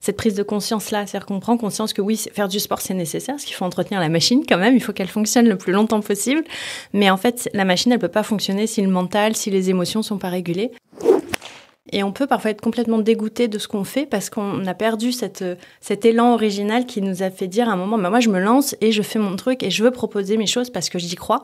cette prise de conscience-là. C'est-à-dire qu'on prend conscience que oui, faire du sport, c'est nécessaire, parce qu'il faut entretenir la machine quand même, il faut qu'elle fonctionne le plus longtemps possible. Mais en fait, la machine, elle peut pas fonctionner si le mental, si les émotions sont pas régulées. Et on peut parfois être complètement dégoûté de ce qu'on fait parce qu'on a perdu cet élan original qui nous a fait dire à un moment, moi je me lance et je fais mon truc et je veux proposer mes choses parce que j'y crois.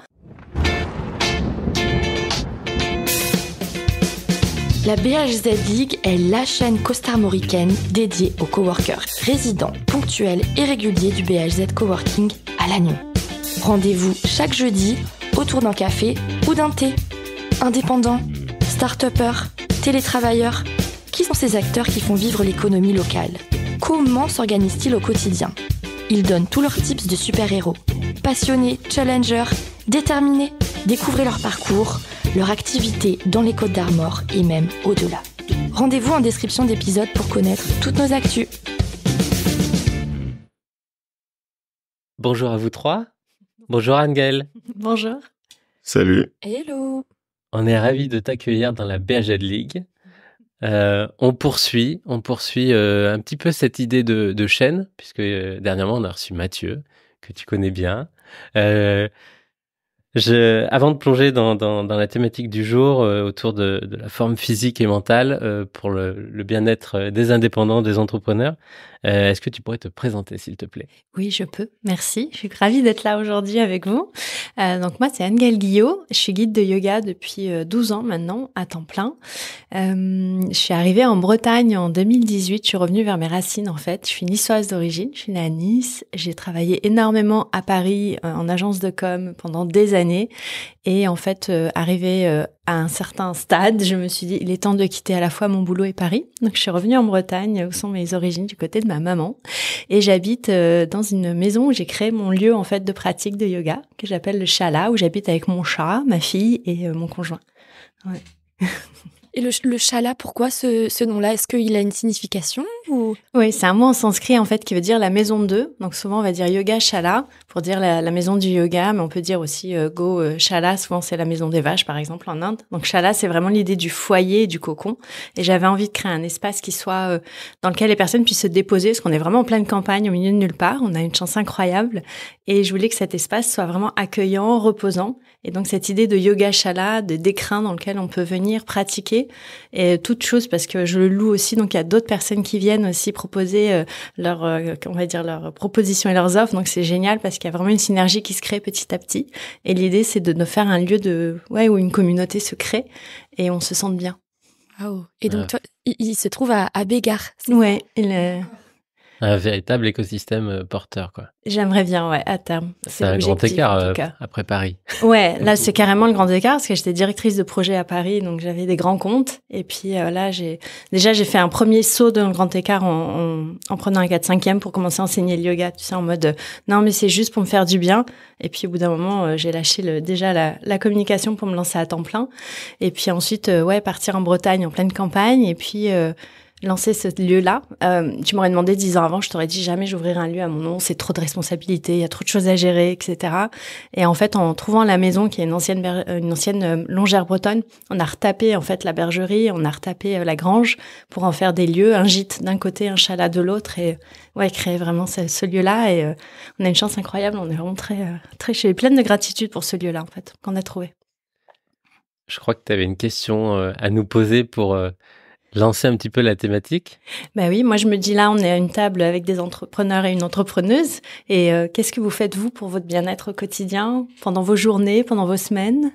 La BHZ League est la chaîne costarmoricaine dédiée aux coworkers résidents, ponctuels et réguliers du BHZ Coworking à Lannion. Rendez-vous chaque jeudi autour d'un café ou d'un thé. Indépendants, start-upers, télétravailleurs, qui sont ces acteurs qui font vivre l'économie locale? Comment s'organisent-ils au quotidien? Ils donnent tous leurs tips de super-héros. Passionnés, challengers, déterminés, découvrez leur parcours, leur activité dans les Côtes d'Armor et même au-delà. Rendez-vous en description d'épisode pour connaître toutes nos actus. Bonjour à vous trois. Bonjour Anne-Gaëlle. Bonjour. Salut. Hello. On est ravis de t'accueillir dans la BHZ League. On poursuit un petit peu cette idée de chaîne, puisque dernièrement on a reçu Mathieu, que tu connais bien. Avant de plonger dans la thématique du jour, autour de la forme physique et mentale, pour le bien-être des indépendants, des entrepreneurs, est-ce que tu pourrais te présenter, s'il te plaît? Oui, je peux. Merci. Je suis ravie d'être là aujourd'hui avec vous. Donc moi, c'est Anne-Gaëlle Guillot. Je suis guide de yoga depuis 12 ans maintenant, à temps plein. Je suis arrivée en Bretagne en 2018. Je suis revenue vers mes racines, en fait. Je suis niçoise d'origine. Je suis née à Nice. J'ai travaillé énormément à Paris en agence de com pendant des années. Et en fait, arrivée à un certain stade, je me suis dit, il est temps de quitter à la fois mon boulot et Paris. Donc, je suis revenue en Bretagne, où sont mes origines, du côté de ma maman. Et j'habite dans une maison où j'ai créé mon lieu, en fait, de pratique de yoga, que j'appelle le Chala, où j'habite avec mon chat, ma fille et mon conjoint. Ouais. Et le Chala, pourquoi ce nom-là? Est-ce qu'il a une signification ou... Oui, c'est un mot en sanskrit en fait qui veut dire la maison de. Donc souvent on va dire yoga Chala pour dire la maison du yoga, mais on peut dire aussi go Chala. Souvent c'est la maison des vaches par exemple en Inde. Donc Chala c'est vraiment l'idée du foyer, du cocon. Et j'avais envie de créer un espace qui soit dans lequel les personnes puissent se déposer, parce qu'on est vraiment en pleine campagne, au milieu de nulle part. On a une chance incroyable. Et je voulais que cet espace soit vraiment accueillant, reposant. Et donc cette idée de yoga Chala, d'écrin dans lequel on peut venir pratiquer et toute chose, parce que je le loue aussi, donc il y a d'autres personnes qui viennent aussi proposer on va dire leurs propositions et leurs offres. Donc c'est génial parce qu'il y a vraiment une synergie qui se crée petit à petit. Et l'idée c'est de faire un lieu où une communauté se crée et on se sente bien. Wow. Et donc toi, il se trouve à Bégard. Ouais, il est... Un véritable écosystème porteur, quoi. J'aimerais bien, ouais, à terme. C'est un grand écart après Paris. Ouais, là, c'est carrément le grand écart parce que j'étais directrice de projet à Paris, donc j'avais des grands comptes. Et puis là, j'ai fait un premier saut dans le grand écart en prenant un 4/5e pour commencer à enseigner le yoga, tu sais, en mode non, mais c'est juste pour me faire du bien. Et puis au bout d'un moment, j'ai lâché déjà la communication pour me lancer à temps plein. Et puis ensuite, partir en Bretagne en pleine campagne. Et puis lancer ce lieu-là. Tu m'aurais demandé 10 ans avant, je t'aurais dit jamais j'ouvrirai un lieu à mon nom, c'est trop de responsabilités, il y a trop de choses à gérer, etc. Et en fait, en trouvant la maison qui est une ancienne longère bretonne, on a retapé en fait la bergerie, on a retapé la grange pour en faire des lieux, un gîte d'un côté, un chalat de l'autre, et créer vraiment ce lieu-là. Et on a une chance incroyable, on est vraiment je suis pleine de gratitude pour ce lieu-là en fait qu'on a trouvé. Je crois que tu avais une question à nous poser pour lancer un petit peu la thématique. Ben oui, moi je me dis là, on est à une table avec des entrepreneurs et une entrepreneuse. Et qu'est-ce que vous faites vous pour votre bien-être au quotidien, pendant vos journées, pendant vos semaines?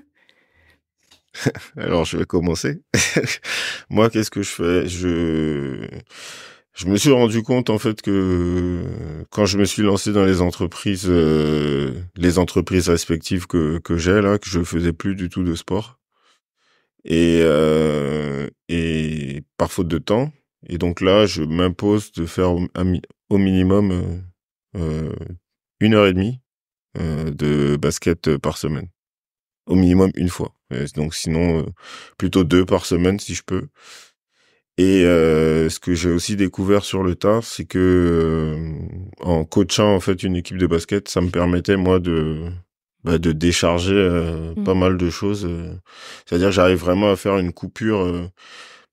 Alors je vais commencer. Moi, qu'est-ce que je fais? Je me suis rendu compte en fait que quand je me suis lancé dans les entreprises respectives que j'ai là, que je faisais plus du tout de sport. Et par faute de temps, et donc là je m'impose de faire au minimum 1h30 de basket par semaine, au minimum une fois, donc sinon plutôt 2 par semaine si je peux. Et ce que j'ai aussi découvert sur le tas, c'est que en coachant en fait une équipe de basket, ça me permettait moi de décharger pas mal de choses. C'est-à-dire j'arrive vraiment à faire une coupure.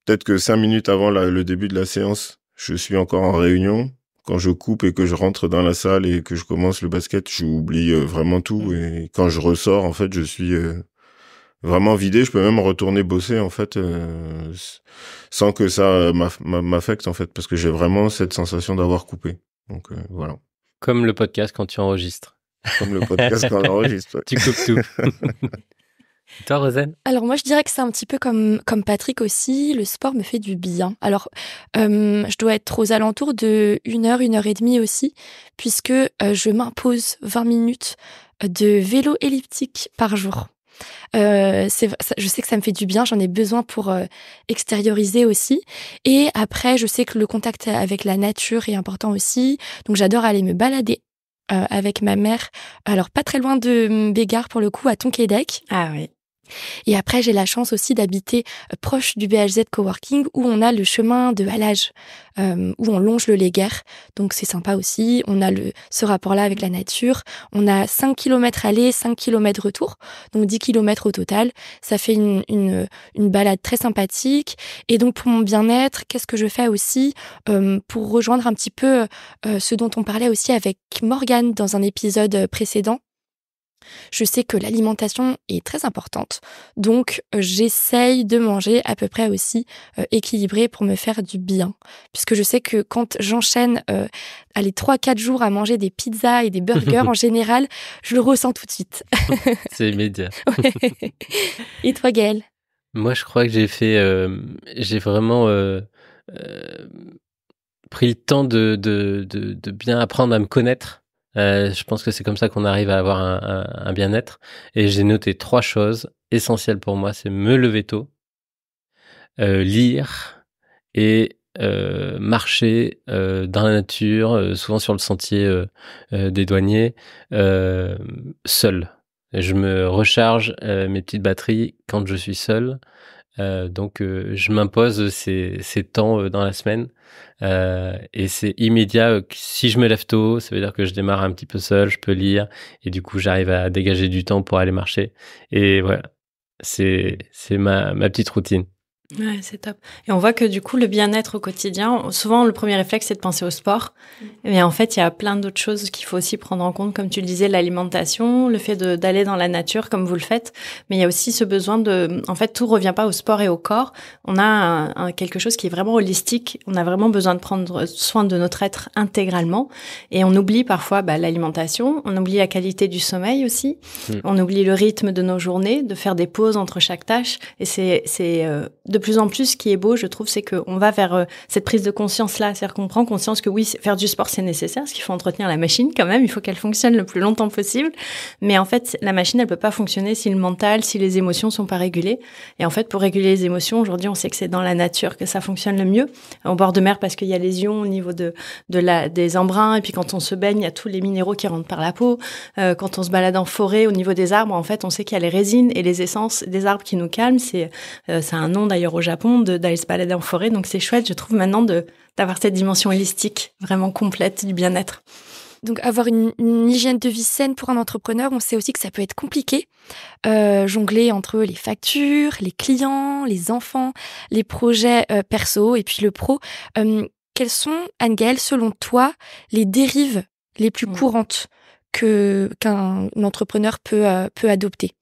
Peut-être que 5 minutes avant le début de la séance, je suis encore en réunion. Quand je coupe et que je rentre dans la salle et que je commence le basket, j'oublie vraiment tout. Et quand je ressors, en fait, je suis vraiment vidé. Je peux même retourner bosser, en fait, sans que ça m'affecte, en fait, parce que j'ai vraiment cette sensation d'avoir coupé. Donc, voilà. Comme le podcast quand tu enregistres. Comme le podcast quand on enregistre. Ouais. Tu coupes tout. Toi, Rosanne? Alors moi, je dirais que c'est un petit peu comme Patrick aussi. Le sport me fait du bien. Alors, je dois être aux alentours de 1h et demie aussi, puisque je m'impose 20 minutes de vélo elliptique par jour. Je sais que ça me fait du bien, j'en ai besoin pour extérioriser aussi. Et après, je sais que le contact avec la nature est important aussi. Donc j'adore aller me balader avec ma mère. Alors pas très loin de Bégard pour le coup, à Tonquédec. Ah oui. Et après, j'ai la chance aussi d'habiter proche du BHZ Coworking où on a le chemin de halage, où on longe le Léguerre. Donc c'est sympa aussi. On a ce rapport-là avec la nature. On a 5 km aller, 5 km retour. Donc 10 km au total. Ça fait une balade très sympathique. Et donc pour mon bien-être, qu'est-ce que je fais aussi pour rejoindre un petit peu ce dont on parlait aussi avec Morgane dans un épisode précédent. Je sais que l'alimentation est très importante, donc j'essaye de manger à peu près aussi équilibré pour me faire du bien. Puisque je sais que quand j'enchaîne 3-4 jours à manger des pizzas et des burgers, en général, je le ressens tout de suite. C'est immédiat. Ouais. Et toi, Gaëlle? Moi, je crois que j'ai vraiment pris le temps de bien apprendre à me connaître. Je pense que c'est comme ça qu'on arrive à avoir un bien-être. Et j'ai noté 3 choses essentielles pour moi. C'est me lever tôt, lire et marcher dans la nature, souvent sur le sentier des douaniers, seul. Je me recharge mes petites batteries quand je suis seul. Donc je m'impose ces temps dans la semaine et c'est immédiat. Si je me lève tôt, ça veut dire que je démarre un petit peu seul, je peux lire et du coup j'arrive à dégager du temps pour aller marcher. Et voilà, c'est ma petite routine. Ouais, c'est top. Et on voit que du coup, le bien-être au quotidien, souvent le premier réflexe, c'est de penser au sport. Mais en fait, il y a plein d'autres choses qu'il faut aussi prendre en compte, comme tu le disais, l'alimentation, le fait d'aller dans la nature comme vous le faites. Mais il y a aussi ce besoin en fait, tout revient pas au sport et au corps. On a quelque chose qui est vraiment holistique. On a vraiment besoin de prendre soin de notre être intégralement. Et on oublie parfois l'alimentation. On oublie la qualité du sommeil aussi. On oublie le rythme de nos journées, de faire des pauses entre chaque tâche. Et c'est de plus en plus, ce qui est beau, je trouve, c'est qu'on va vers cette prise de conscience-là. C'est-à-dire qu'on prend conscience que oui, faire du sport, c'est nécessaire, parce qu'il faut entretenir la machine quand même. Il faut qu'elle fonctionne le plus longtemps possible. Mais en fait, la machine, elle peut pas fonctionner si le mental, si les émotions sont pas régulées. Et en fait, pour réguler les émotions, aujourd'hui, on sait que c'est dans la nature que ça fonctionne le mieux. Au bord de mer, parce qu'il y a les ions au niveau des embruns. Et puis quand on se baigne, il y a tous les minéraux qui rentrent par la peau. Quand on se balade en forêt, au niveau des arbres, en fait, on sait qu'il y a les résines et les essences des arbres qui nous calment. C'est un nom d'ailleurs au Japon d'aller se balader en forêt. Donc c'est chouette, je trouve, maintenant d'avoir cette dimension holistique vraiment complète du bien-être. Donc avoir une hygiène de vie saine pour un entrepreneur, on sait aussi que ça peut être compliqué. Jongler entre les factures, les clients, les enfants, les projets perso et puis le pro. Quelles sont, Anne-Gaëlle, selon toi, les dérives les plus courantes qu'un entrepreneur peut adopter?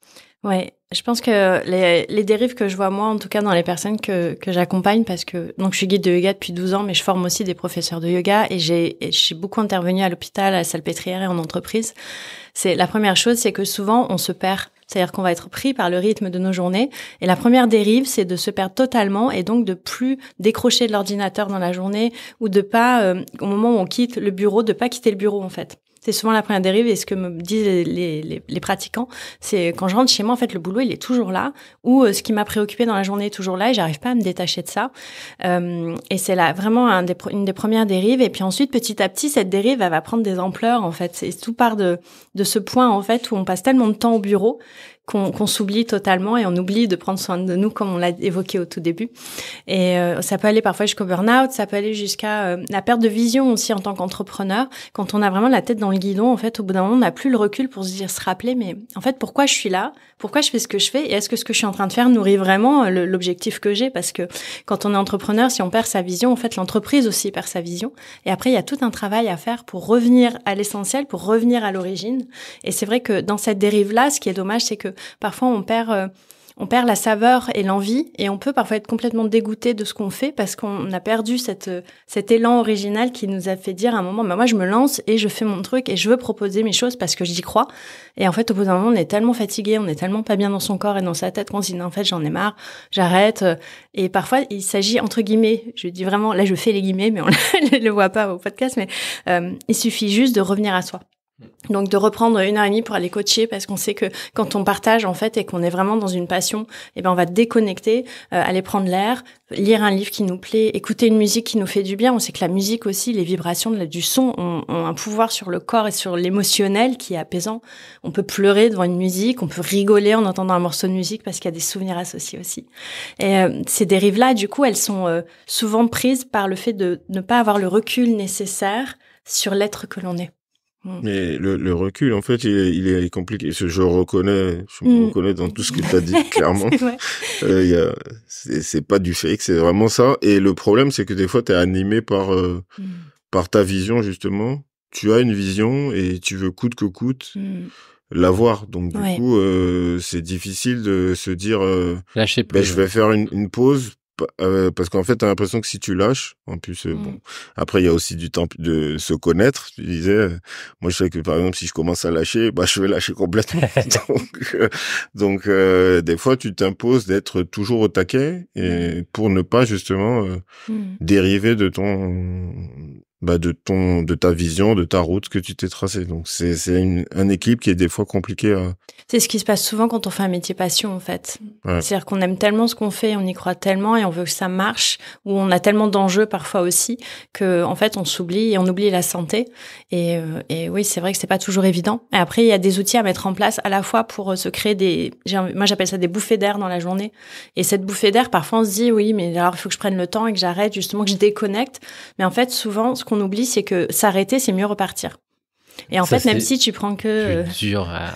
Ouais, je pense que les dérives que je vois moi, en tout cas dans les personnes que j'accompagne, parce que donc je suis guide de yoga depuis 12 ans, mais je forme aussi des professeurs de yoga et je suis beaucoup intervenue à l'hôpital, à la Salpêtrière et en entreprise. C'est la première chose, c'est que souvent on se perd. C'est-à-dire qu'on va être pris par le rythme de nos journées. Et la première dérive, c'est de se perdre totalement et donc de plus décrocher de l'ordinateur dans la journée ou de pas, au moment où on quitte le bureau, de pas quitter le bureau en fait. C'est souvent la première dérive et ce que me disent les pratiquants, c'est quand je rentre chez moi, en fait, le boulot, il est toujours là ou ce qui m'a préoccupé dans la journée est toujours là et j'arrive pas à me détacher de ça. Et c'est là vraiment une des premières dérives. Et puis ensuite, petit à petit, cette dérive, elle va prendre des ampleurs, en fait. C'est tout part de ce point, en fait, où on passe tellement de temps au bureau qu'on s'oublie totalement et on oublie de prendre soin de nous comme on l'a évoqué au tout début. Et ça peut aller parfois jusqu'au burn-out, ça peut aller jusqu'à la perte de vision aussi en tant qu'entrepreneur. Quand on a vraiment la tête dans le guidon, en fait, au bout d'un moment, on n'a plus le recul pour se rappeler, mais en fait, pourquoi je suis là? Pourquoi je fais ce que je fais? Et est-ce que ce que je suis en train de faire nourrit vraiment l'objectif que j'ai? Parce que quand on est entrepreneur, si on perd sa vision, en fait, l'entreprise aussi perd sa vision. Et après, il y a tout un travail à faire pour revenir à l'essentiel, pour revenir à l'origine. Et c'est vrai que dans cette dérive-là, ce qui est dommage, c'est que parfois on perd la saveur et l'envie, et on peut parfois être complètement dégoûté de ce qu'on fait parce qu'on a perdu cet élan original qui nous a fait dire à un moment, bah moi je me lance et je fais mon truc et je veux proposer mes choses parce que j'y crois. Et en fait, au bout d'un moment, on est tellement fatigué, on est tellement pas bien dans son corps et dans sa tête qu'on se dit, non, en fait, j'en ai marre, j'arrête. Et parfois, il s'agit, entre guillemets, je dis vraiment, là je fais les guillemets, mais on ne le voit pas au podcast, mais il suffit juste de revenir à soi. Donc de reprendre 1h30 pour aller coacher, parce qu'on sait que quand on partage en fait et qu'on est vraiment dans une passion, eh ben on va déconnecter, aller prendre l'air, lire un livre qui nous plaît, écouter une musique qui nous fait du bien. On sait que la musique aussi, les vibrations du son ont un pouvoir sur le corps et sur l'émotionnel qui est apaisant. On peut pleurer devant une musique, on peut rigoler en entendant un morceau de musique parce qu'il y a des souvenirs associés aussi. Et ces dérives-là, du coup, elles sont souvent prises par le fait de ne pas avoir le recul nécessaire sur l'être que l'on est. Mais le recul, en fait, il est compliqué. Je me reconnais dans tout ce que tu as dit, clairement. C'est pas du fake, c'est vraiment ça. Et le problème, c'est que des fois, tu es animé par ta vision, justement. Tu as une vision et tu veux coûte que coûte l'avoir. Donc, du coup, c'est difficile de se dire, lâcher plus. Je vais faire une pause. Parce qu'en fait, t'as l'impression que si tu lâches, en plus, bon, après, il y a aussi du temps de se connaître. Tu disais, moi, je sais que, par exemple, si je commence à lâcher, je vais lâcher complètement. donc, des fois, tu t'imposes d'être toujours au taquet et pour ne pas, justement, dériver de ta vision, de ta route que tu t'es tracée. Donc, c'est un équilibre qui est des fois compliqué à... C'est ce qui se passe souvent quand on fait un métier passion, en fait. Ouais. C'est-à-dire qu'on aime tellement ce qu'on fait, on y croit tellement et on veut que ça marche, ou on a tellement d'enjeux parfois aussi que, en fait, on s'oublie et on oublie la santé. Et oui, c'est vrai que c'est pas toujours évident. Et après, il y a des outils à mettre en place à la fois pour se créer moi, j'appelle ça des bouffées d'air dans la journée. Et cette bouffée d'air, parfois, on se dit, oui, mais alors, il faut que je prenne le temps et que j'arrête, justement, que je déconnecte. Mais en fait, souvent, ce qu'on oublie, c'est que s'arrêter, c'est mieux repartir. Et en fait, même si tu prends que... C'est dur à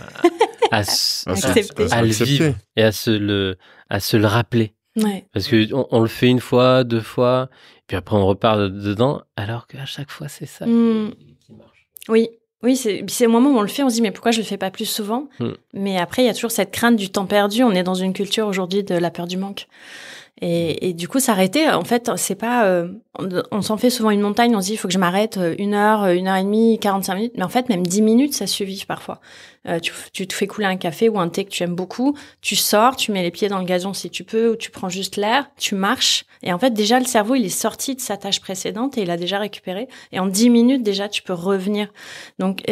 accepter. le vivre et à se le rappeler. Ouais. Parce que on le fait une fois, 2 fois, puis après on repart dedans, alors qu'à chaque fois c'est ça qui marche. Oui, c'est au moment où on le fait, on se dit mais pourquoi je le fais pas plus souvent? Mais après il y a toujours cette crainte du temps perdu. On est dans une culture aujourd'hui de la peur du manque. Et du coup, s'arrêter, en fait, c'est pas... on s'en fait souvent une montagne, on se dit, il faut que je m'arrête 1 heure, 1h30, 45 minutes. Mais en fait, même 10 minutes, ça suffit parfois. Tu te fais couler un café ou un thé que tu aimes beaucoup, tu sors, tu mets les pieds dans le gazon si tu peux, ou tu prends juste l'air, tu marches. Et en fait, déjà, le cerveau, il est sorti de sa tâche précédente et il a déjà récupéré. Et en 10 minutes, déjà, tu peux revenir. Donc,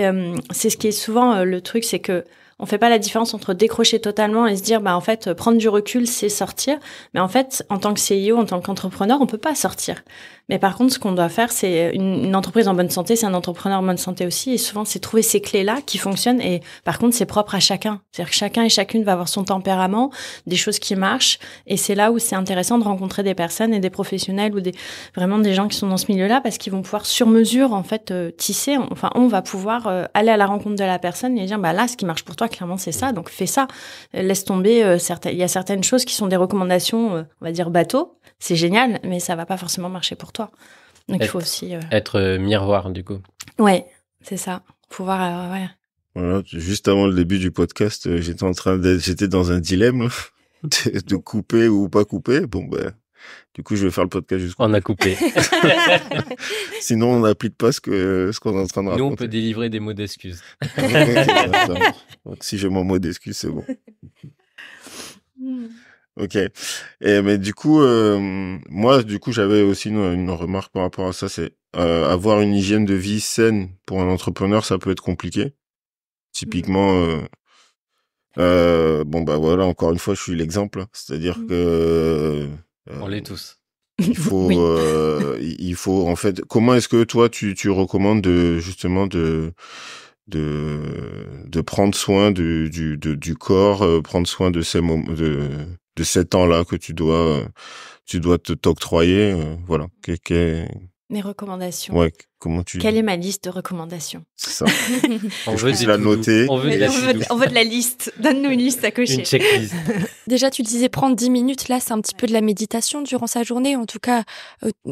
c'est ce qui est souvent le truc, c'est que on fait pas la différence entre décrocher totalement et se dire, en fait, prendre du recul, c'est sortir. Mais en fait, en tant que CEO, en tant qu'entrepreneur, on peut pas sortir. Mais par contre, ce qu'on doit faire, c'est une entreprise en bonne santé, c'est un entrepreneur en bonne santé aussi. Et souvent, c'est trouver ces clés-là qui fonctionnent. Et par contre, c'est propre à chacun. C'est-à-dire que chacun et chacune va avoir son tempérament, des choses qui marchent. Et c'est là où c'est intéressant de rencontrer des personnes et des professionnels ou vraiment des gens qui sont dans ce milieu-là parce qu'ils vont pouvoir sur mesure, en fait, tisser. Enfin, on va pouvoir aller à la rencontre de la personne et dire, là, ce qui marche pour toi, clairement, c'est ça. Donc, fais ça. Laisse tomber il y a certaines choses qui sont des recommandations, on va dire bateau. C'est génial, mais ça va pas forcément marcher pour toi. Donc, il faut aussi... Être miroir, du coup. Ouais, c'est ça. Pouvoir... Voilà, juste avant le début du podcast, j'étais dans un dilemme là, de couper ou pas couper. Bon, du coup, je vais faire le podcast jusqu'au bout. On a coupé. Sinon, on n'applique pas ce qu'on est en train de raconter. Nous, on peut délivrer des mots d'excuses. Donc, si j'ai mon mot d'excuse, c'est bon. Ok. Mais du coup, moi, j'avais aussi une remarque par rapport à ça, c'est avoir une hygiène de vie saine pour un entrepreneur, ça peut être compliqué. Typiquement, voilà, encore une fois, je suis l'exemple. C'est-à-dire que on l'est tous. Il faut, il faut en fait. Comment est-ce que toi tu recommandes justement de de prendre soin du corps, prendre soin de ces moments, de ces temps-là que tu dois t'octroyer, voilà. Mes recommandations. Ouais, comment tu... Quelle est ma liste de recommandations? C'est ça. On veut la noter. On veut de la liste. Donne-nous une liste à cocher. une checklist. Déjà, tu disais prendre 10 minutes. Là, c'est un petit peu de la méditation durant sa journée. En tout cas,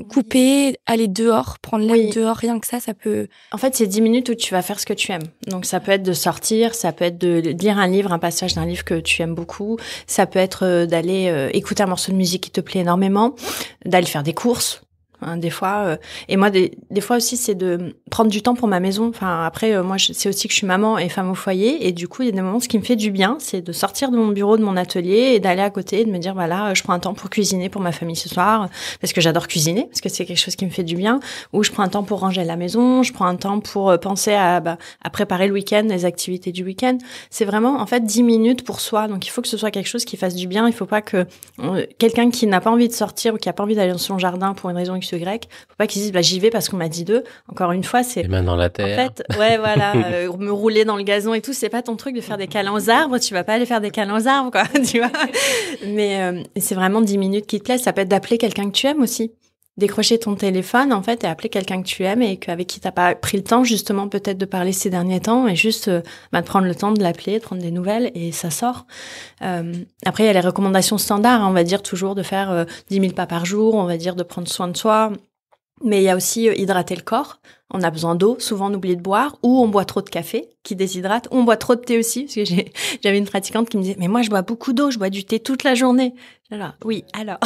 couper, aller dehors, prendre l'air dehors, rien que ça peut... En fait, c'est 10 minutes où tu vas faire ce que tu aimes. Donc, ça peut être de sortir, ça peut être de lire un livre, un passage d'un livre que tu aimes beaucoup. Ça peut être d'aller écouter un morceau de musique qui te plaît énormément, d'aller faire des courses. Des fois, et moi des fois aussi c'est de prendre du temps pour ma maison. Enfin après moi c'est aussi que je suis maman et femme au foyer et du coup il y a des moments ce qui me fait du bien c'est de sortir de mon bureau, de mon atelier et d'aller à côté et de me dire voilà je prends un temps pour cuisiner pour ma famille ce soir parce que j'adore cuisiner parce que c'est quelque chose qui me fait du bien, ou je prends un temps pour ranger la maison, je prends un temps pour penser à préparer le week-end, les activités du week-end. C'est vraiment en fait 10 minutes pour soi, donc il faut que ce soit quelque chose qui fasse du bien. Il faut pas que quelqu'un qui n'a pas envie de sortir ou qui a pas envie d'aller dans son jardin pour une raison X ou Y, faut pas qu'ils disent j'y vais parce qu'on m'a dit d'eux. Encore une fois, c'est les mains dans la terre. En fait, ouais voilà, me rouler dans le gazon et tout, c'est pas ton truc de faire des câlins aux arbres, tu vas pas aller faire des câlins aux arbres quoi, tu vois. Mais c'est vraiment 10 minutes qui te plaisent, ça peut être d'appeler quelqu'un que tu aimes aussi. Décrocher ton téléphone en fait et appeler quelqu'un que tu aimes et avec qui t'as pas pris le temps justement peut-être de parler ces derniers temps et juste de prendre le temps de l'appeler, de prendre des nouvelles et ça sort. Après il y a les recommandations standards, on va dire toujours de faire 10 000 pas par jour, on va dire de prendre soin de soi. Mais il y a aussi hydrater le corps. On a besoin d'eau, souvent on oublie de boire, ou on boit trop de café qui déshydrate, ou on boit trop de thé aussi, parce que j'avais une pratiquante qui me disait « Mais moi je bois beaucoup d'eau, je bois du thé toute la journée ». Alors, oui, alors,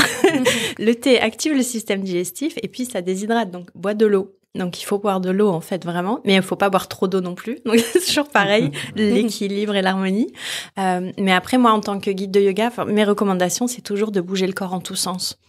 le thé active le système digestif et puis ça déshydrate, donc bois de l'eau. Donc il faut boire de l'eau en fait vraiment, mais il faut pas boire trop d'eau non plus. Donc c'est toujours pareil, l'équilibre et l'harmonie. Mais après moi en tant que guide de yoga, mes recommandations c'est toujours de bouger le corps en tous sens.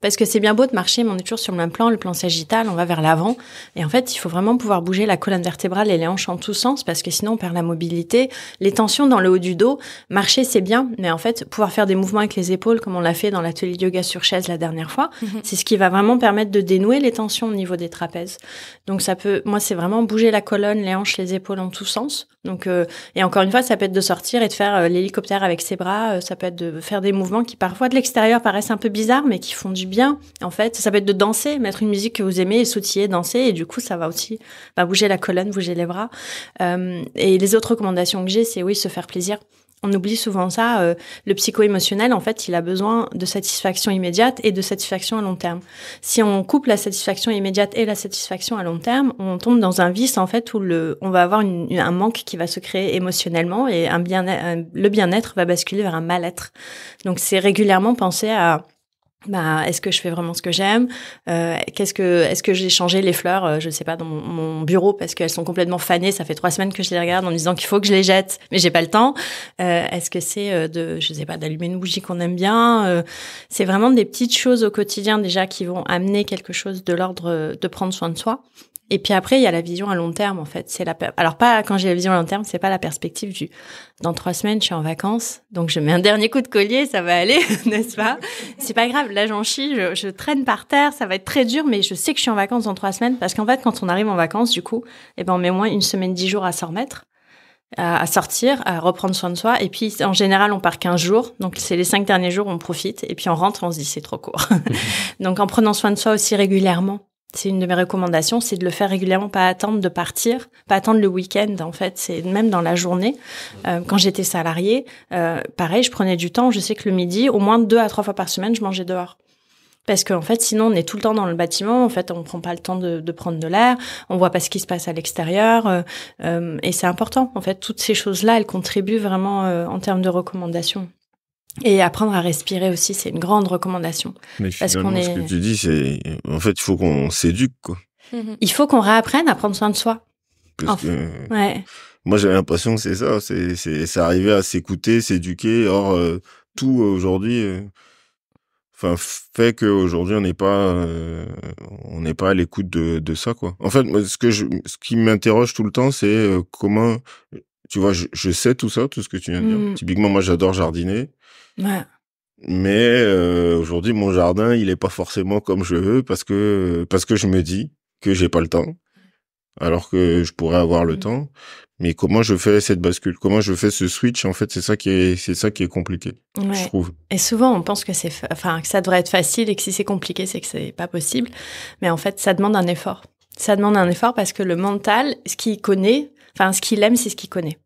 Parce que c'est bien beau de marcher, mais on est toujours sur le même plan, le plan sagittal, on va vers l'avant. Et en fait, il faut vraiment pouvoir bouger la colonne vertébrale et les hanches en tous sens, parce que sinon on perd la mobilité. Les tensions dans le haut du dos, marcher c'est bien, mais en fait, pouvoir faire des mouvements avec les épaules, comme on l'a fait dans l'atelier de yoga sur chaise la dernière fois, c'est ce qui va vraiment permettre de dénouer les tensions au niveau des trapèzes. Donc moi c'est vraiment bouger la colonne, les hanches, les épaules en tous sens. Donc, et encore une fois, ça peut être de sortir et de faire l'hélicoptère avec ses bras, ça peut être de faire des mouvements qui parfois de l'extérieur paraissent un peu bizarres, mais qui font du bien. En fait, ça peut être de danser, mettre une musique que vous aimez et sautiller, danser, et du coup, ça va aussi bouger la colonne, bouger les bras. Et les autres recommandations que j'ai, c'est oui, se faire plaisir. On oublie souvent ça. Le psycho-émotionnel, en fait, il a besoin de satisfaction immédiate et de satisfaction à long terme. Si on coupe la satisfaction immédiate et la satisfaction à long terme, on tombe dans un vice, en fait, où on va avoir un manque qui va se créer émotionnellement et le bien-être va basculer vers un mal-être. Donc, c'est régulièrement penser à est-ce que je fais vraiment ce que j'aime? Est-ce que j'ai changé les fleurs, je sais pas, dans mon bureau parce qu'elles sont complètement fanées, ça fait 3 semaines que je les regarde en me disant qu'il faut que je les jette, mais j'ai pas le temps. Est-ce que c'est je sais pas, d'allumer une bougie qu'on aime bien? C'est vraiment des petites choses au quotidien déjà qui vont amener quelque chose de l'ordre de prendre soin de soi. Et puis après, il y a la vision à long terme, en fait. Alors pas, quand j'ai la vision à long terme, c'est pas la perspective dans 3 semaines, je suis en vacances, donc je mets un dernier coup de collier, ça va aller, n'est-ce pas? C'est pas grave, là j'en chie, je traîne par terre, ça va être très dur, mais je sais que je suis en vacances dans 3 semaines, parce qu'en fait, quand on arrive en vacances, du coup, on met au moins 1 semaine, 10 jours à s'en remettre, à sortir, à reprendre soin de soi. Et puis, en général, on part 15 jours. Donc, c'est les 5 derniers jours, on profite. Et puis, on rentre, on se dit, c'est trop court. Donc, en prenant soin de soi aussi régulièrement, c'est une de mes recommandations, c'est de le faire régulièrement, pas attendre de partir, pas attendre le week-end, en fait, c'est même dans la journée. Quand j'étais salariée, pareil, je prenais du temps, je sais que le midi, au moins 2 à 3 fois par semaine, je mangeais dehors. Parce qu'en fait, sinon, on est tout le temps dans le bâtiment, en fait, on prend pas le temps de prendre de l'air, on voit pas ce qui se passe à l'extérieur, et c'est important. En fait, toutes ces choses-là, elles contribuent vraiment en termes de recommandations. Et apprendre à respirer aussi, c'est une grande recommandation. Mais finalement, ce que tu dis, c'est, en fait, il faut qu'on s'éduque, quoi. Il faut qu'on réapprenne à prendre soin de soi. Parce que, moi, j'avais l'impression que c'est ça, c'est arriver à s'écouter, s'éduquer. Or, tout aujourd'hui, fait qu'aujourd'hui, on n'est pas à l'écoute de ça, quoi. En fait, moi, ce qui m'interroge tout le temps, c'est comment, tu vois, je sais tout ça, tout ce que tu viens de dire. Typiquement, moi, j'adore jardiner. Ouais. Mais aujourd'hui, mon jardin, il est pas forcément comme je veux parce que je me dis que j'ai pas le temps. alors que je pourrais avoir le temps. Mais comment je fais cette bascule? Comment je fais ce switch? En fait, c'est ça qui est compliqué, je trouve. Et souvent, on pense que que ça devrait être facile et que si c'est compliqué, c'est que c'est pas possible. Mais en fait, ça demande un effort. Ça demande un effort parce que le mental, ce qu'il aime, c'est ce qu'il connaît.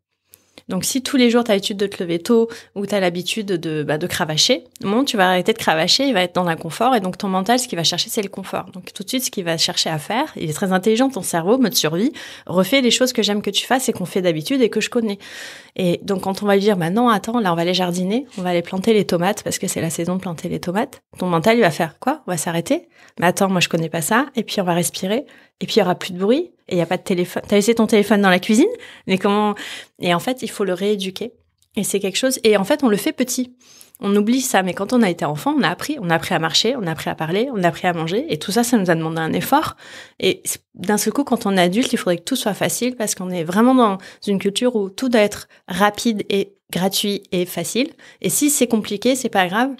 Donc, si tous les jours, tu as l'habitude de te lever tôt ou tu as l'habitude de cravacher, au moment où tu vas arrêter de cravacher, il va être dans l'inconfort. Et donc, ton mental, ce qu'il va chercher, c'est le confort. Donc, tout de suite, ce qu'il va chercher à faire, il est très intelligent, ton cerveau, mode survie, refais les choses que j'aime que tu fasses et qu'on fait d'habitude et que je connais. Et donc, quand on va lui dire, non, attends, là, on va aller jardiner, on va aller planter les tomates parce que c'est la saison de planter les tomates. Ton mental, il va faire quoi? On va s'arrêter. Mais attends, moi, je connais pas ça. Et puis, on va respirer. Et puis, il y aura plus de bruit. Et il y a pas de téléphone. T'as laissé ton téléphone dans la cuisine? Mais comment? Et en fait, il faut le rééduquer. Et c'est quelque chose. Et en fait, on le fait petit. On oublie ça. Mais quand on a été enfant, on a appris à marcher, on a appris à parler, on a appris à manger. Et tout ça, ça nous a demandé un effort. Et d'un seul coup, quand on est adulte, il faudrait que tout soit facile parce qu'on est vraiment dans une culture où tout doit être rapide et gratuit et facile. Et si c'est compliqué, c'est pas grave.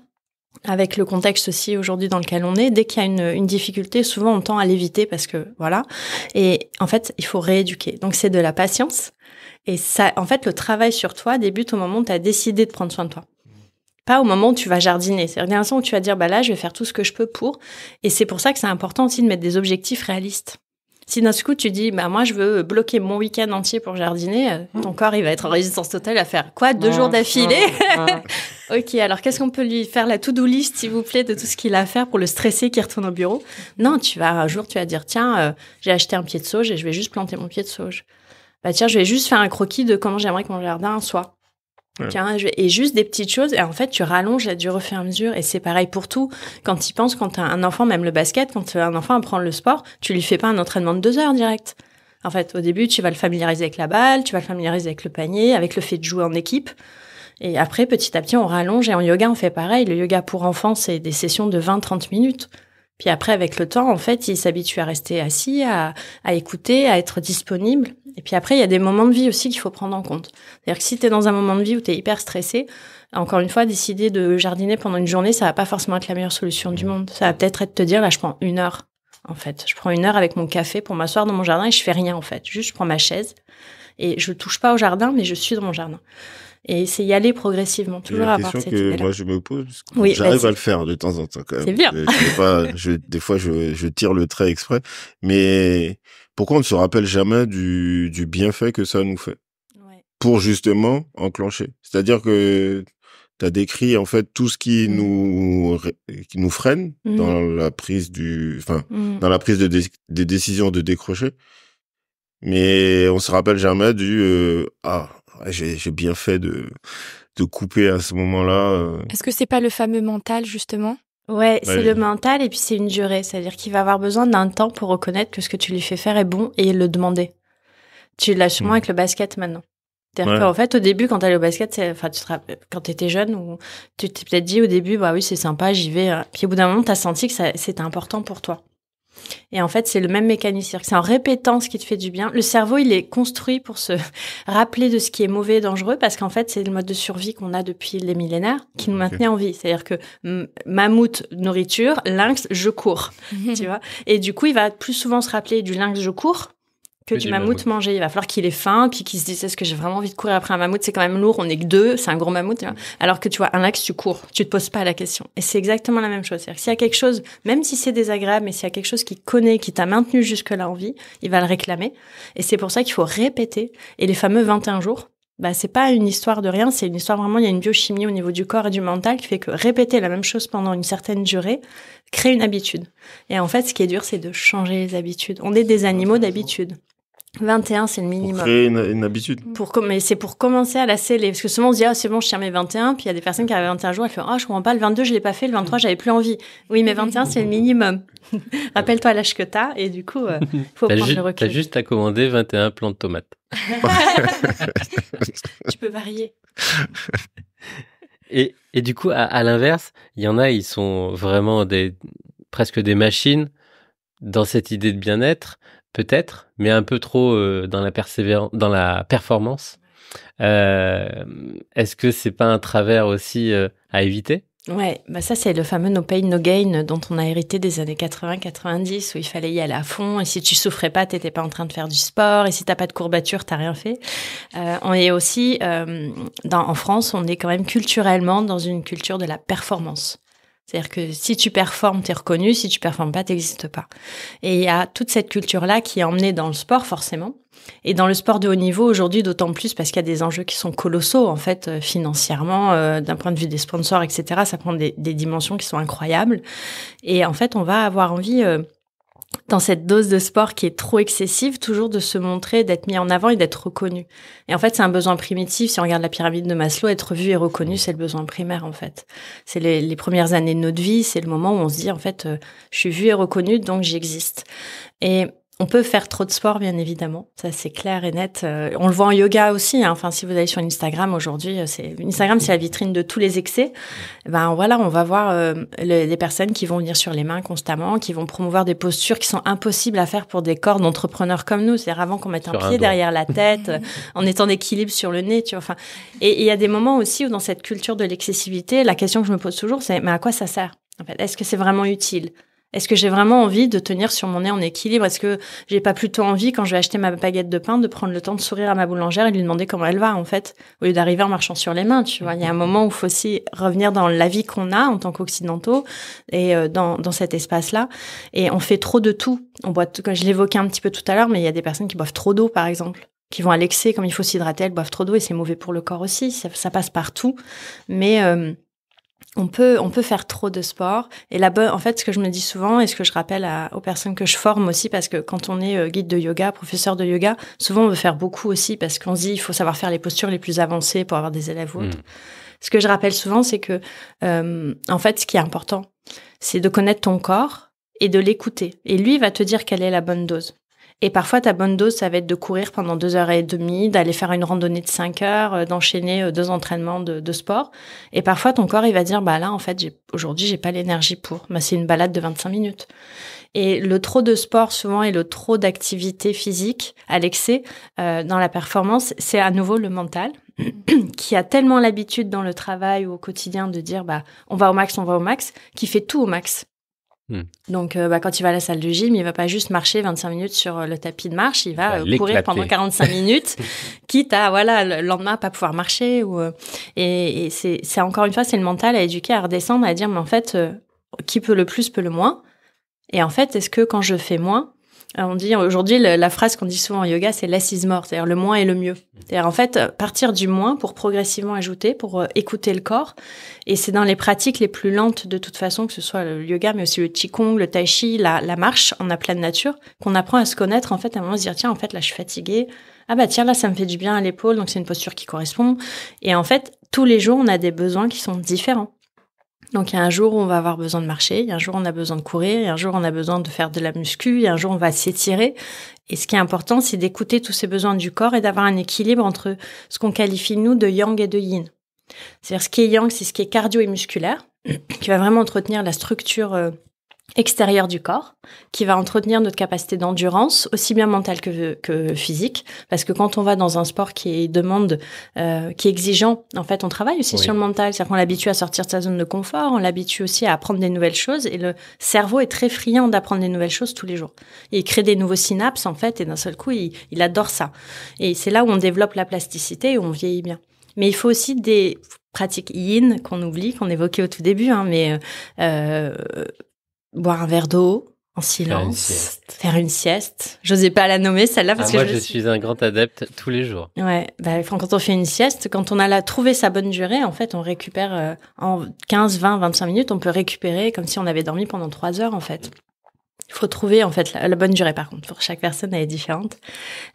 Avec le contexte aussi aujourd'hui dans lequel on est, dès qu'il y a une difficulté, souvent on tend à l'éviter parce que voilà. Et en fait, il faut rééduquer. Donc c'est de la patience. Et ça, en fait, le travail sur toi débute au moment où tu as décidé de prendre soin de toi. Pas au moment où tu vas jardiner. C'est-à-dire l'instant où tu vas dire, là, je vais faire tout ce que je peux pour. Et c'est pour ça que c'est important aussi de mettre des objectifs réalistes. Si d'un coup tu dis, moi je veux bloquer mon week-end entier pour jardiner, ton corps il va être en résistance totale à faire quoi? 2 jours d'affilée? Ok, alors qu'est-ce qu'on peut lui faire la to-do list, s'il vous plaît, de tout ce qu'il a à faire pour le stresser qu'il retourne au bureau? Non, un jour tu vas dire, tiens, j'ai acheté un pied de sauge et je vais juste planter mon pied de sauge. Tiens, je vais juste faire un croquis de comment j'aimerais que mon jardin soit. Tiens, et juste des petites choses. Et en fait, tu rallonges à dur au fur et à mesure. Et c'est pareil pour tout. Quand tu penses, quand t'as un enfant, même le basket, quand un enfant apprend le sport, tu lui fais pas un entraînement de 2 heures direct. En fait, au début, tu vas le familiariser avec la balle, tu vas le familiariser avec le panier, avec le fait de jouer en équipe. Et après, petit à petit, on rallonge. Et en yoga, on fait pareil. Le yoga pour enfants, c'est des sessions de 20-30 minutes. Puis après, avec le temps, en fait, il s'habitue à rester assis, à écouter, à être disponible. Et puis après, il y a des moments de vie aussi qu'il faut prendre en compte. C'est-à-dire que si tu es dans un moment de vie où tu es hyper stressé, encore une fois, décider de jardiner pendant une journée, ça va pas forcément être la meilleure solution du monde. Ça va peut-être être de te dire, là, je prends 1 heure. En fait, je prends 1 heure avec mon café pour m'asseoir dans mon jardin et je fais rien, en fait. Juste, je prends ma chaise et je touche pas au jardin, mais je suis dans mon jardin. Et c'est y aller progressivement, toujours avoir cette idée-là. La question que moi je me pose, oui, j'arrive à le faire de temps en temps quand même. C'est bien. Des fois je tire le trait exprès, mais pourquoi on ne se rappelle jamais du bienfait que ça nous fait? Pour justement enclencher. C'est-à-dire que tu as décrit en fait tout ce qui nous freine dans la prise dans la prise des décisions de décrocher. Mais on se rappelle jamais j'ai bien fait de couper à ce moment-là. Est-ce que c'est pas le fameux mental, justement? Ouais, c'est le mental et puis c'est une durée. C'est-à-dire qu'il va avoir besoin d'un temps pour reconnaître que ce que tu lui fais faire est bon et le demander. Tu l'as sûrement avec le basket maintenant. C'est-à-dire qu'en fait, au début, quand t'allais au basket, quand t'étais jeune, ou tu t'es peut-être dit au début, oui, c'est sympa, j'y vais. Puis au bout d'un moment, t'as senti que c'était important pour toi. Et en fait, c'est le même mécanisme. C'est en répétant ce qui te fait du bien. Le cerveau, il est construit pour se rappeler de ce qui est mauvais et dangereux parce qu'en fait, c'est le mode de survie qu'on a depuis les millénaires qui nous maintenait en vie. C'est-à-dire que mammouth, nourriture, lynx, je cours. Tu vois. Et du coup, il va plus souvent se rappeler du lynx, je cours que du mammouth manger. Il va falloir qu'il ait faim, puis qu'il se dise, est-ce que j'ai vraiment envie de courir après un mammouth? C'est quand même lourd, on est que 2, c'est un gros mammouth. Tu vois. Alors que tu vois, un lynx, tu cours, tu te poses pas la question. Et c'est exactement la même chose. C'est-à-dire que s'il y a quelque chose, même si c'est désagréable, mais s'il y a quelque chose qu'il connaît, qui t'a maintenu jusque-là en vie, il va le réclamer. Et c'est pour ça qu'il faut répéter. Et les fameux 21 jours, c'est pas une histoire de rien, c'est une histoire vraiment, il y a une biochimie au niveau du corps et du mental qui fait que répéter la même chose pendant une certaine durée crée une habitude. Et en fait, ce qui est dur, c'est de changer les habitudes. On est des animaux d'habitude. 21, c'est le minimum. Pour créer une habitude. Mais c'est pour commencer à lasser parce que souvent on se dit, c'est bon, je tiens mes 21, puis il y a des personnes qui avaient 21 jours, elles font, je comprends pas, le 22, je l'ai pas fait, le 23, j'avais plus envie. Oui, mais 21, c'est le minimum. Rappelle-toi l'âge que t'as, et du coup, faut prendre le recul. T'as juste à commander 21 plants de tomates. Tu peux varier. Et du coup, à l'inverse, il y en a, ils sont vraiment presque des machines dans cette idée de bien-être, peut-être, mais un peu trop dans la performance. Est-ce que c'est pas un travers aussi à éviter? Ouais, bah ça c'est le fameux no pain no gain dont on a hérité des années 80-90 où il fallait y aller à fond et si tu souffrais pas, t'étais pas en train de faire du sport et si t'as pas de courbature, t'as rien fait. On est aussi en France, on est quand même culturellement dans une culture de la performance. C'est-à-dire que si tu performes, t'es reconnu, si tu performes pas, t'existes pas. Et il y a toute cette culture-là qui est emmenée dans le sport, forcément. Et dans le sport de haut niveau, aujourd'hui, d'autant plus parce qu'il y a des enjeux qui sont colossaux, en fait, financièrement, d'un point de vue des sponsors, etc. Ça prend des dimensions qui sont incroyables. Et en fait, on va avoir envie, dans cette dose de sport qui est trop excessive, toujours de se montrer, d'être mis en avant et d'être reconnu. Et en fait, c'est un besoin primitif. Si on regarde la pyramide de Maslow, être vu et reconnu, c'est le besoin primaire, en fait. C'est les premières années de notre vie, c'est le moment où on se dit, en fait, je suis vu et reconnu, donc j'existe. Et on peut faire trop de sport, bien évidemment. Ça, c'est clair et net. On le voit en yoga aussi. Hein. Enfin, si vous allez sur Instagram aujourd'hui, Instagram, c'est la vitrine de tous les excès. Ben voilà, on va voir des personnes qui vont venir sur les mains constamment, qui vont promouvoir des postures qui sont impossibles à faire pour des corps d'entrepreneurs comme nous. C'est-à-dire avant qu'on mette un pied derrière la tête, en étant d'équilibre sur le nez. Tu vois. Enfin, et il y a des moments aussi où dans cette culture de l'excessivité, la question que je me pose toujours, c'est mais à quoi ça sert ? En fait, est-ce que c'est vraiment utile ? Est-ce que j'ai vraiment envie de tenir sur mon nez en équilibre ? Est-ce que j'ai pas plutôt envie, quand je vais acheter ma baguette de pain, de prendre le temps de sourire à ma boulangère et de lui demander comment elle va, en fait, au lieu d'arriver en marchant sur les mains, tu vois. Il y a un moment où il faut aussi revenir dans la vie qu'on a en tant qu'occidentaux et dans cet espace-là. Et on fait trop de tout. On boit, comme je l'évoquais un petit peu tout à l'heure, mais il y a des personnes qui boivent trop d'eau, par exemple, qui vont à l'excès, comme il faut s'hydrater, elles boivent trop d'eau et c'est mauvais pour le corps aussi. Ça passe partout. Mais on peut faire trop de sport. Et en fait, ce que je me dis souvent et ce que je rappelle aux personnes que je forme aussi, parce que quand on est guide de yoga, professeur de yoga, souvent on veut faire beaucoup aussi parce qu'on se dit il faut savoir faire les postures les plus avancées pour avoir des élèves ou autres. Ce que je rappelle souvent, c'est que en fait, ce qui est important, c'est de connaître ton corps et de l'écouter. Et lui, il va te dire quelle est la bonne dose. Et parfois, ta bonne dose, ça va être de courir pendant 2h30, d'aller faire une randonnée de 5 heures, d'enchaîner 2 entraînements de sport. Et parfois, ton corps, il va dire, bah là, en fait, aujourd'hui, j'ai pas l'énergie pour. Bah, c'est une balade de 25 minutes. Et le trop de sport, souvent, et le trop d'activité physique à l'excès, dans la performance, c'est à nouveau le mental qui a tellement l'habitude dans le travail ou au quotidien de dire, bah, on va au max, qui fait tout au max. Donc, quand il va à la salle de gym, il va pas juste marcher 25 minutes sur le tapis de marche, il va courir pendant 45 minutes, quitte à, le lendemain, pas pouvoir marcher. Et c'est encore une fois, c'est le mental à éduquer, à redescendre, à dire, mais en fait, qui peut le plus, peut le moins. Et en fait, est-ce que quand je fais moins, on dit aujourd'hui, la phrase qu'on dit souvent en yoga, c'est less is more, c'est-à-dire le moins est le mieux. C'est-à-dire en fait, partir du moins pour progressivement ajouter, pour écouter le corps. Et c'est dans les pratiques les plus lentes de toute façon, que ce soit le yoga, mais aussi le qigong, le tai chi, la marche en pleine nature, qu'on apprend à se connaître, en fait, à un moment se dire, tiens, en fait, là, je suis fatiguée. Ah bah tiens, là, ça me fait du bien à l'épaule, donc c'est une posture qui correspond. Et en fait, tous les jours, on a des besoins qui sont différents. Donc, il y a un jour où on va avoir besoin de marcher, il y a un jour où on a besoin de courir, il y a un jour où on a besoin de faire de la muscu, il y a un jour où on va s'étirer. Et ce qui est important, c'est d'écouter tous ces besoins du corps et d'avoir un équilibre entre ce qu'on qualifie, nous, de yang et de yin. C'est-à-dire, ce qui est yang, c'est ce qui est cardio et musculaire, qui va vraiment entretenir la structure extérieure du corps, qui va entretenir notre capacité d'endurance, aussi bien mentale que physique, parce que quand on va dans un sport qui est exigeant, en fait, on travaille aussi sur le mental, c'est-à-dire qu'on l'habitue à sortir de sa zone de confort, on l'habitue aussi à apprendre des nouvelles choses, et le cerveau est très friand d'apprendre des nouvelles choses tous les jours. Et il crée des nouveaux synapses, en fait, et d'un seul coup, il adore ça. Et c'est là où on développe la plasticité et où on vieillit bien. Mais il faut aussi des pratiques yin qu'on oublie, qu'on évoquait au tout début, mais boire un verre d'eau en silence, faire une sieste. J'osais pas la nommer celle-là parce que moi je suis un grand adepte tous les jours. Ouais, quand on fait une sieste, quand on a trouvé sa bonne durée, en fait, on récupère en 15, 20, 25 minutes, on peut récupérer comme si on avait dormi pendant 3 heures en fait. Il faut trouver en fait la bonne durée par contre. Pour chaque personne, elle est différente.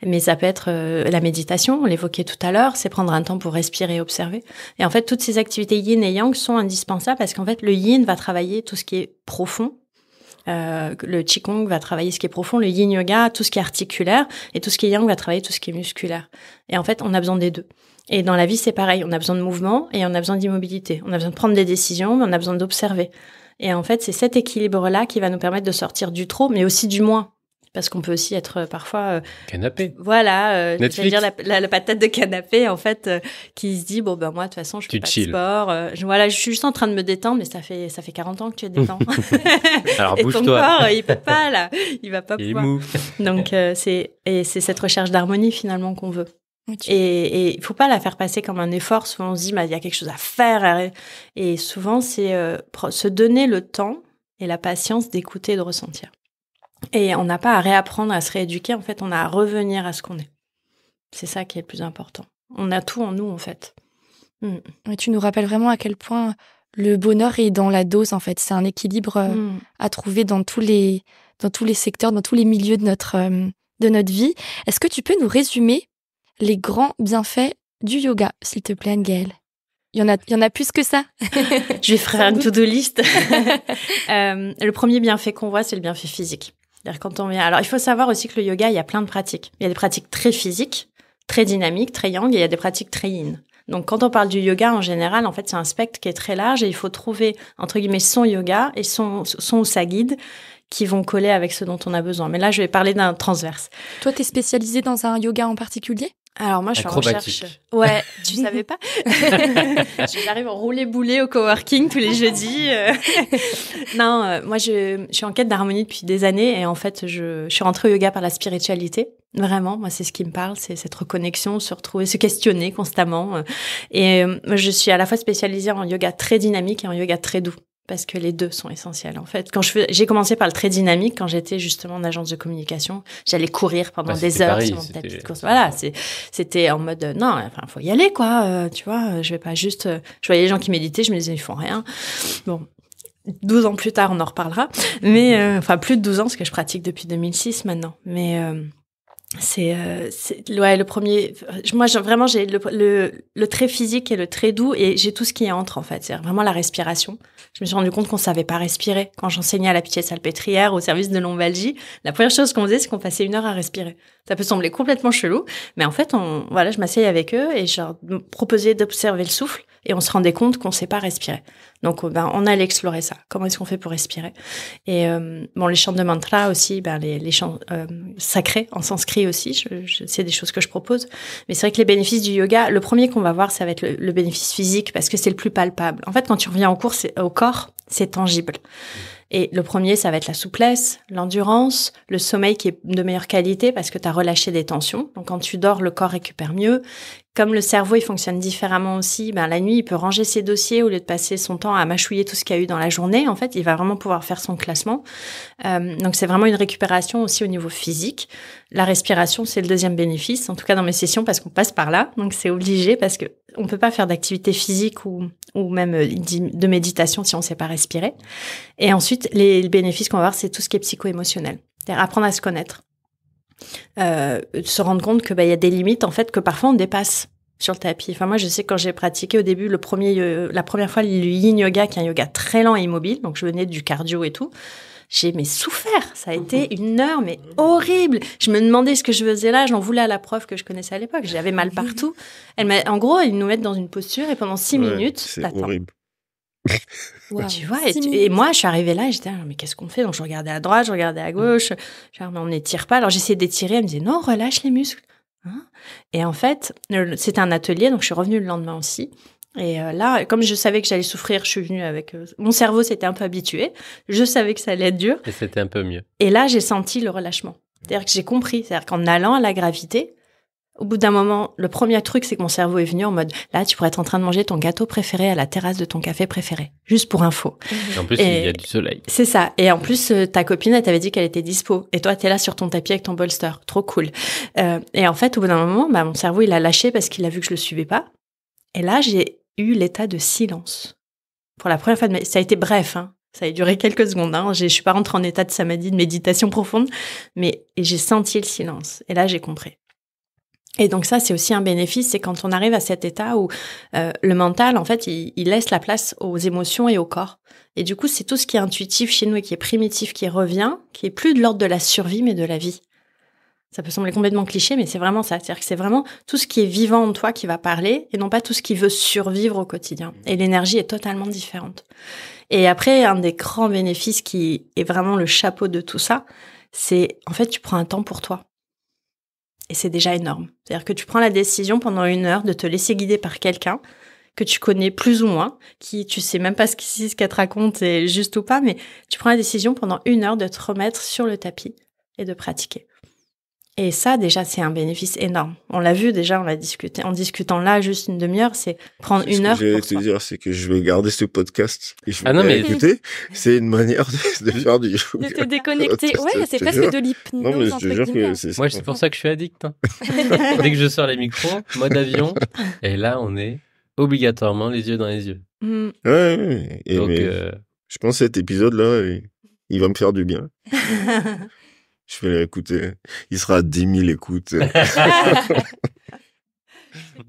Mais ça peut être la méditation, on l'évoquait tout à l'heure, c'est prendre un temps pour respirer et observer. Et en fait, toutes ces activités yin et yang sont indispensables parce qu'en fait, le yin va travailler tout ce qui est profond. Le qigong va travailler ce qui est profond, le yin yoga, tout ce qui est articulaire, et tout ce qui est yang va travailler tout ce qui est musculaire. Et en fait, on a besoin des deux. Et dans la vie, c'est pareil. On a besoin de mouvement et on a besoin d'immobilité. On a besoin de prendre des décisions, mais on a besoin d'observer. Et en fait, c'est cet équilibre-là qui va nous permettre de sortir du trop, mais aussi du moins. Parce qu'on peut aussi être parfois... Canapé. Voilà, Netflix. j'allais dire la patate de canapé, en fait, qui se dit, bon, ben moi, de toute façon, je fais pas de sport. Je suis juste en train de me détendre, mais ça fait 40 ans que tu es détend. Alors, et bouge-toi. ton corps, il peut pas, là. Il va pas Il est pouvoir. mou. Donc, c'est cette recherche d'harmonie, finalement, qu'on veut. Okay. Et il faut pas la faire passer comme un effort. Souvent, on se dit, il y a quelque chose à faire. Et souvent, c'est se donner le temps et la patience d'écouter et de ressentir. Et on n'a pas à réapprendre, à se rééduquer. En fait, on a à revenir à ce qu'on est. C'est ça qui est le plus important. On a tout en nous, en fait. Et tu nous rappelles vraiment à quel point le bonheur est dans la dose, en fait. C'est un équilibre à trouver dans tous les secteurs, dans tous les milieux de notre vie. Est-ce que tu peux nous résumer les grands bienfaits du yoga, s'il te plaît, Anne-Gaëlle? Il y en a plus que ça. Je vais faire une to-do list. Le premier bienfait qu'on voit, c'est le bienfait physique. C'est-à-dire quand on vient. Alors, il faut savoir aussi que le yoga, il y a plein de pratiques. Il y a des pratiques très physiques, très dynamiques, très yang, et il y a des pratiques très yin. Donc, quand on parle du yoga, en général, en fait, c'est un spectre qui est très large et il faut trouver, entre guillemets, son yoga et son ou sa guide qui vont coller avec ce dont on a besoin. Mais là, je vais parler d'un transverse. Toi, t'es spécialisée dans un yoga en particulier? Alors moi, je suis en recherche. Ouais, tu savais pas? J'arrive en roulé-boulé au coworking tous les jeudis. Non, moi, je suis en quête d'harmonie depuis des années et en fait, je suis rentrée au yoga par la spiritualité. Vraiment, moi, c'est ce qui me parle, c'est cette reconnexion, se retrouver, se questionner constamment. Et je suis à la fois spécialisée en yoga très dynamique et en yoga très doux. Parce que les deux sont essentiels, en fait. J'ai commencé par le très dynamique quand j'étais justement en agence de communication. J'allais courir pendant des heures sur mon tapis de course. Voilà, c'était en mode, non, enfin, faut y aller, quoi. Tu vois, je vais pas juste, je voyais les gens qui méditaient, je me disais, ils font rien. Bon. 12 ans plus tard, on en reparlera. Mais, enfin, plus de 12 ans, parce que je pratique depuis 2006 maintenant. Mais, ouais, le premier, moi, vraiment, j'ai le trait physique et le trait doux et j'ai tout ce qui entre, en fait. C'est vraiment la respiration. Je me suis rendu compte qu'on savait pas respirer. Quand j'enseignais à la Pitié-Salpêtrière au service de lombalgie, la première chose qu'on faisait, c'est qu'on passait 1 heure à respirer. Ça peut sembler complètement chelou, mais en fait, je m'asseyais avec eux et je leur proposais d'observer le souffle et on se rendait compte qu'on sait pas respirer. Donc, on allait explorer ça. Comment est-ce qu'on fait pour respirer? Et, les chants de mantra aussi, les chants sacrés en sanskrit aussi, c'est des choses que je propose. Mais c'est vrai que les bénéfices du yoga, le premier qu'on va voir, ça va être le bénéfice physique parce que c'est le plus palpable. En fait, quand tu reviens au corps, c'est tangible. Et le premier, ça va être la souplesse, l'endurance, le sommeil qui est de meilleure qualité parce que tu as relâché des tensions. Donc, quand tu dors, le corps récupère mieux. Comme le cerveau, il fonctionne différemment aussi, la nuit, il peut ranger ses dossiers au lieu de passer son temps à mâchouiller tout ce qu'il y a eu dans la journée. En fait, il va vraiment pouvoir faire son classement. Donc, c'est vraiment une récupération aussi au niveau physique. La respiration, c'est le deuxième bénéfice, en tout cas dans mes sessions, parce qu'on passe par là. Donc, c'est obligé parce que on peut pas faire d'activité physique ou même de méditation si on sait pas respirer. Et ensuite, les bénéfices qu'on va avoir, c'est tout ce qui est psycho-émotionnel. C'est-à-dire apprendre à se connaître. Se rendre compte que y a des limites en fait que parfois on dépasse sur le tapis. Enfin moi je sais que quand j'ai pratiqué au début la première fois le yin yoga qui est un yoga très lent et immobile, donc je venais du cardio et tout, j'ai souffert, ça a été 1 heure mais horrible. Je me demandais ce que je faisais là, j'en voulais à la prof que je connaissais à l'époque, j'avais mal partout. En gros ils nous mettent dans une posture et pendant 6 minutes c'est t'attends. horrible. Wow. Tu vois, et moi, je suis arrivée là, et j'étais, mais qu'est-ce qu'on fait? Donc, je regardais à droite, je regardais à gauche. Genre, mais on n'étire pas. Alors, j'essayais d'étirer. Elle me disait, non, relâche les muscles. Hein? Et en fait, c'était un atelier, donc je suis revenue le lendemain aussi. Et là, comme je savais que j'allais souffrir, je suis venue avec... mon cerveau s'était un peu habitué. Je savais que ça allait être dur. Et c'était un peu mieux. Et là, j'ai senti le relâchement. C'est-à-dire que j'ai compris. C'est-à-dire qu'en allant à la gravité, au bout d'un moment, le premier truc, c'est que mon cerveau est venu en mode, là, tu pourrais être en train de manger ton gâteau préféré à la terrasse de ton café préféré. Juste pour info. Et en plus, il y a du soleil. C'est ça. Et en plus, ta copine, elle t'avait dit qu'elle était dispo. Et toi, t'es là sur ton tapis avec ton bolster. Trop cool. Et en fait, au bout d'un moment, mon cerveau, il a lâché parce qu'il a vu que je le suivais pas. Et là, j'ai eu l'état de silence. Pour la première fois ça a été bref, hein. Ça a duré quelques secondes, hein. Je suis pas rentrée en état de samadhi, de méditation profonde. Mais j'ai senti le silence. Et là, j'ai compris. Et donc ça, c'est aussi un bénéfice, c'est quand on arrive à cet état où le mental, en fait, il laisse la place aux émotions et au corps. Et du coup, c'est tout ce qui est intuitif chez nous et qui est primitif qui revient, qui est plus de l'ordre de la survie, mais de la vie. Ça peut sembler complètement cliché, mais c'est vraiment ça. C'est-à-dire que c'est vraiment tout ce qui est vivant en toi qui va parler et non pas tout ce qui veut survivre au quotidien. Et l'énergie est totalement différente. Et après, un des grands bénéfices qui est vraiment le chapeau de tout ça, c'est, en fait, tu prends un temps pour toi. Et c'est déjà énorme. C'est-à-dire que tu prends la décision pendant 1 heure de te laisser guider par quelqu'un que tu connais plus ou moins, qui tu sais même pas ce qu'elle te raconte est juste ou pas, mais tu prends la décision pendant 1 heure de te remettre sur le tapis et de pratiquer. Et ça, déjà, c'est un bénéfice énorme. On l'a vu déjà, on l'a discuté. En discutant là, juste une demi-heure, c'est prendre 1 heure. Ce que j'allais te dire, c'est que je vais garder ce podcast et je vais l'écouter. C'est une manière de faire du yoga. De te déconnecter. Ouais, c'est presque de l'hypnose. Non, mais je te jure que c'est ça. Moi, c'est pour ça que je suis addict. Hein. Dès que je sors les micros, mode avion, et là, on est obligatoirement les yeux dans les yeux. Ouais. Et donc, je pense que cet épisode-là, il va me faire du bien. Je vais l'écouter. Il sera à 10 000 écoutes.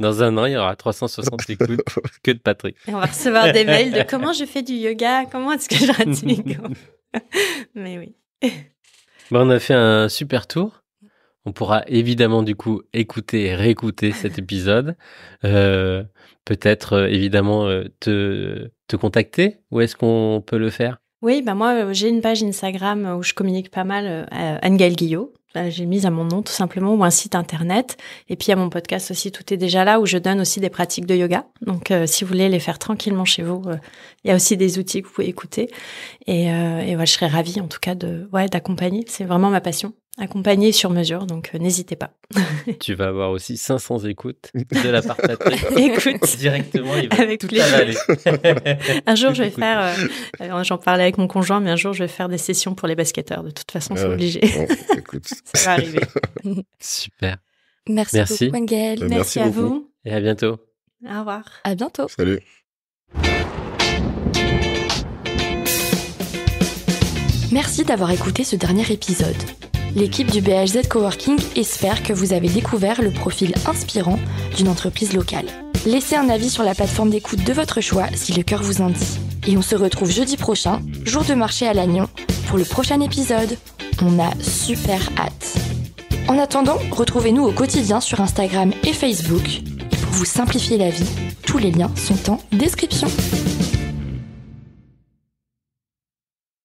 Dans 1 an, il y aura 360 écoutes que de Patrick. Et on va recevoir des mails de comment je fais du yoga, comment est-ce que je pratique. Mais oui. Bon, on a fait un super tour. On pourra évidemment du coup écouter et réécouter cet épisode. Peut-être évidemment te contacter. Où est-ce qu'on peut le faire ? Oui, moi, j'ai une page Instagram où je communique pas mal, Anne-Gaëlle Guillot. J'ai mis à mon nom, tout simplement, ou un site internet. Et puis, à mon podcast aussi, tout est déjà là, où je donne aussi des pratiques de yoga. Donc, si vous voulez les faire tranquillement chez vous, il y a aussi des outils que vous pouvez écouter. Et je serais ravie, en tout cas, d'accompagner. C'est vraiment ma passion. Accompagner sur mesure, donc n'hésitez pas. Tu vas avoir aussi 500 écoutes de la part de Patrick. Écoute, directement, il va avec tout plaisir. avaler. Un jour, je vais faire, j'en parlais avec mon conjoint, mais un jour, je vais faire des sessions pour les basketteurs. De toute façon, c'est obligé. Bon, écoute. Ça va arriver. Super. Merci beaucoup, Anne-Gaëlle. Merci à beaucoup. vous. Et à bientôt. Au revoir. À bientôt. Salut. Merci d'avoir écouté ce dernier épisode. L'équipe du BHZ Coworking espère que vous avez découvert le profil inspirant d'une entreprise locale. Laissez un avis sur la plateforme d'écoute de votre choix si le cœur vous en dit. Et on se retrouve jeudi prochain, jour de marché à Lannion, pour le prochain épisode. On a super hâte. En attendant, retrouvez-nous au quotidien sur Instagram et Facebook. Et pour vous simplifier la vie, tous les liens sont en description.